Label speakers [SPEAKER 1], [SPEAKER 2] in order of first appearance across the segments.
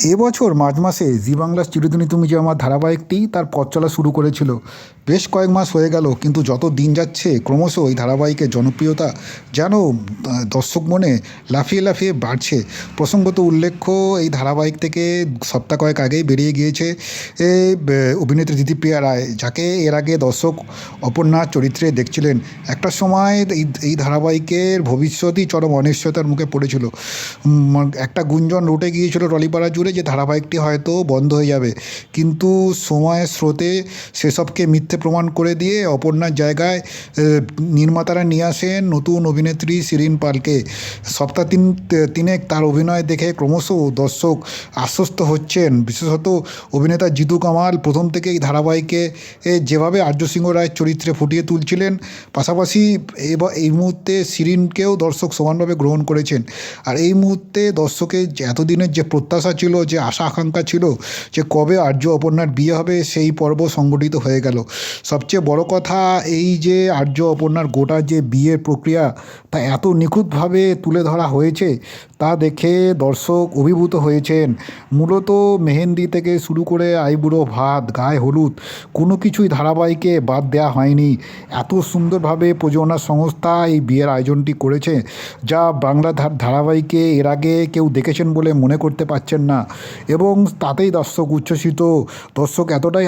[SPEAKER 1] এবছর মার্চ মাসে জি বাংলার চিরদিনই তুমি যে আমার ধারাবাহিকটি তার পথ চলা শুরু করেছিল। বেশ কয়েক মাস হয়ে গেল, কিন্তু যত দিন যাচ্ছে ক্রমশ এই ধারাবাহিকের জনপ্রিয়তা যেন দর্শক মনে লাফিয়ে লাফিয়ে বাড়ছে। প্রসঙ্গত উল্লেখ্য, এই ধারাবাহিক থেকে সপ্তাহ কয়েক আগেই বেরিয়ে গিয়েছে অভিনেত্রী দিতিপ্রিয়া রায়, যাকে এর আগে দর্শক অপর্ণা চরিত্রে দেখছিলেন। একটা সময় এই ধারাবাহিকের ভবিষ্যতই চরম অনিশ্চয়তার মুখে পড়েছিল। একটা গুঞ্জন রটে গিয়েছিল টলিপাড়া জুড়ে যে ধারাবাহিকটি হয়তো বন্ধ হয়ে যাবে, কিন্তু সময়ের স্রোতে সেসবকে মিথ্যে প্রমাণ করে দিয়ে অপর্ণার জায়গায় নির্মাতারা নিয়ে আসেন নতুন অভিনেত্রী শিরিন পালকে। সপ্তাহ তিনেক তার অভিনয় দেখে ক্রমশ দর্শক আশ্বস্ত হচ্ছেন। বিশেষত অভিনেতা জিতু কামাল প্রথম থেকে এই ধারাবাহিকে যেভাবে আর্য সিংহ রায়ের চরিত্রে ফুটিয়ে তুলছিলেন, পাশাপাশি এই মুহূর্তে শিরিনকেও দর্শক সমানভাবে গ্রহণ করেছেন। আর এই মুহূর্তে দর্শকের এতদিনের যে প্রত্যাশা ছিল, যে আশা আকাঙ্ক্ষা ছিল যে কবে আর্য অপর্ণার বিয়ে হবে, সেই পর্ব সংগঠিত হয়ে গেল। সবচেয়ে বড় কথা, এই যে আর্য অপর্ণার গোটা যে বিয়ের প্রক্রিয়া তা এত নিখুঁতভাবে তুলে ধরা হয়েছে, তা দেখে দর্শক অভিভূত হয়েছেন। মূলত মেহেন্দি থেকে শুরু করে আইবুড়ো ভাত, গায়ে হলুদ, কোনো কিছুই ধারাবাহিকে বাদ দেওয়া হয়নি। এত সুন্দরভাবে প্রযোজনা সংস্থা এই বিয়ের আয়োজনটি করেছে, যা বাংলা ধারাবাহিকে এর আগে কেউ দেখেছেন বলে মনে করতে পারছেন না। এবং তাতেই দর্শক উচ্ছ্বসিত, দর্শক এতটাই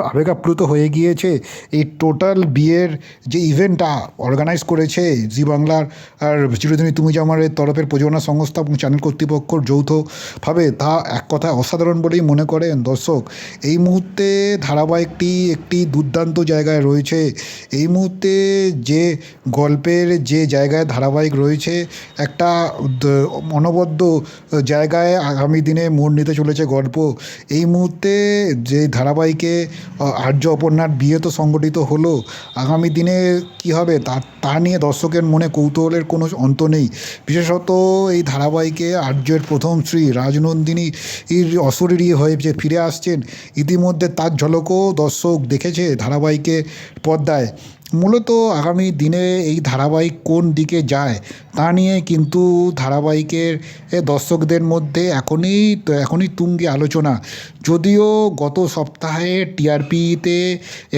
[SPEAKER 1] আবেগাপ্লুত হয়ে গিয়েছে। এই টোটাল বিয়ের যে ইভেন্টটা অর্গানাইজ করেছে জি বাংলার আর চিরদিনই তুমি যে আমার তরফের প্রযোজনা সংস্থা এবং চ্যানেল কর্তৃপক্ষর যৌথভাবে, তা এক কথায় অসাধারণ বলেই মনে করেন দর্শক। এই মুহূর্তে ধারাবাহিকটি একটি দুর্দান্ত জায়গায় রয়েছে। এই মুহূর্তে যে গল্পের যে জায়গায় ধারাবাহিক রয়েছে, একটা অনবদ্য জায়গায় আগামী দিনে মোড় নিতে চলেছে গল্প। এই মুহূর্তে যে ধারাবাহিকে আর্য অপর্ণার বিয়ে তো সংগঠিত হলো, আগামী দিনে কী হবে তা নিয়ে দর্শকের মনে কৌতূহলের কোনো অন্ত নেই। বিশেষত এই ধারাবাহিকে আর্যের প্রথম স্ত্রী রাজনন্দিনী অশরীরী হয়ে যে ফিরে আসছেন, ইতিমধ্যে তার ঝলকও দর্শক দেখেছে ধারাবাহিকের পর্দায়। মূলত আগামী দিনে এই ধারাবাহিক কোন দিকে যায় তা নিয়ে কিন্তু ধারাবাহিকের দর্শকদের মধ্যে এখনই তুঙ্গে আলোচনা। যদিও গত সপ্তাহে টিআরপিতে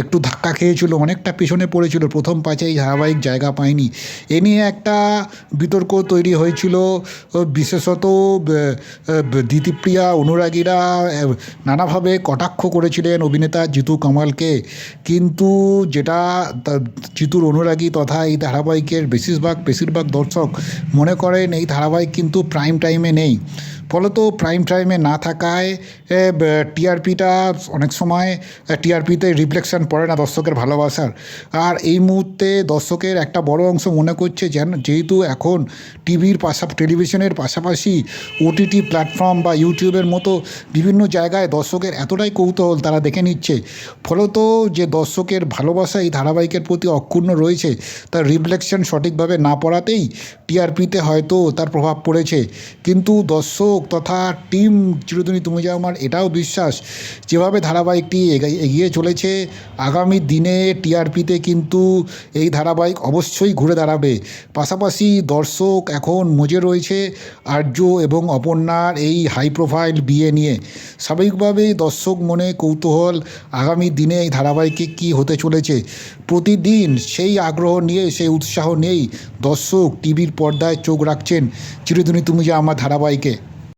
[SPEAKER 1] একটু ধাক্কা খেয়েছিল, অনেকটা পেছনে পড়েছিল, প্রথম পাঁচে এই ধারাবাহিক জায়গা পায়নি। এ নিয়ে একটা বিতর্ক তৈরি হয়েছিল। বিশেষত দিতিপ্রিয়া অনুরাগীরা নানাভাবে কটাক্ষ করেছিলেন অভিনেতা জিতু কামালকে, কিন্তু যেটা জিতুর অনুরাগী তথা এই ধারাবাহিকের বেশিরভাগ দর্শক মনে করেন এই ধারাবাহিক কিন্তু প্রাইম টাইমে নেই। ফলত প্রাইম টাইমে না থাকায় টিআরপিটা অনেক সময় টিআরপিতে রিফ্লেকশন পড়ে না দর্শকের ভালোবাসার। আর এই মুহূর্তে দর্শকের একটা বড় অংশ মনে করছে যেহেতু এখন টেলিভিশনের পাশাপাশি ওটিটি প্ল্যাটফর্ম বা ইউটিউবের মতো বিভিন্ন জায়গায় দর্শকের এতটাই কৌতূহল, তারা দেখে নিচ্ছে। ফলত যে দর্শকের ভালোবাসা এই ধারাবাহিকের প্রতি অক্ষুণ্ণ রয়েছে, তার রিফ্লেকশন সঠিকভাবে না পড়াতেই টিআরপিতে হয়তো তার প্রভাব পড়েছে। কিন্তু দর্শক তথা টিম চিরদিনই তুমি যে আমার এটাও বিশ্বাস, যেভাবে ধারাবাহিকটি এগিয়ে চলেছে, আগামী দিনে টিআরপিতে কিন্তু এই ধারাবাহিক অবশ্যই ঘুরে দাঁড়াবে। পাশাপাশি দর্শক এখন মজে রয়েছে আর্য এবং অপর্ণার এই হাই প্রোফাইল বিয়ে নিয়ে। স্বাভাবিকভাবেই দর্শক মনে কৌতূহল, আগামী দিনে এই ধারাবাহিকে কী হতে চলেছে। প্রতিদিন সেই আগ্রহ নিয়ে, সেই উৎসাহ নিয়েই দর্শক টিভির পর্দায় চোখ রাখছেন চিরদিনই তুমি যে আমার ধারাবাহিকে।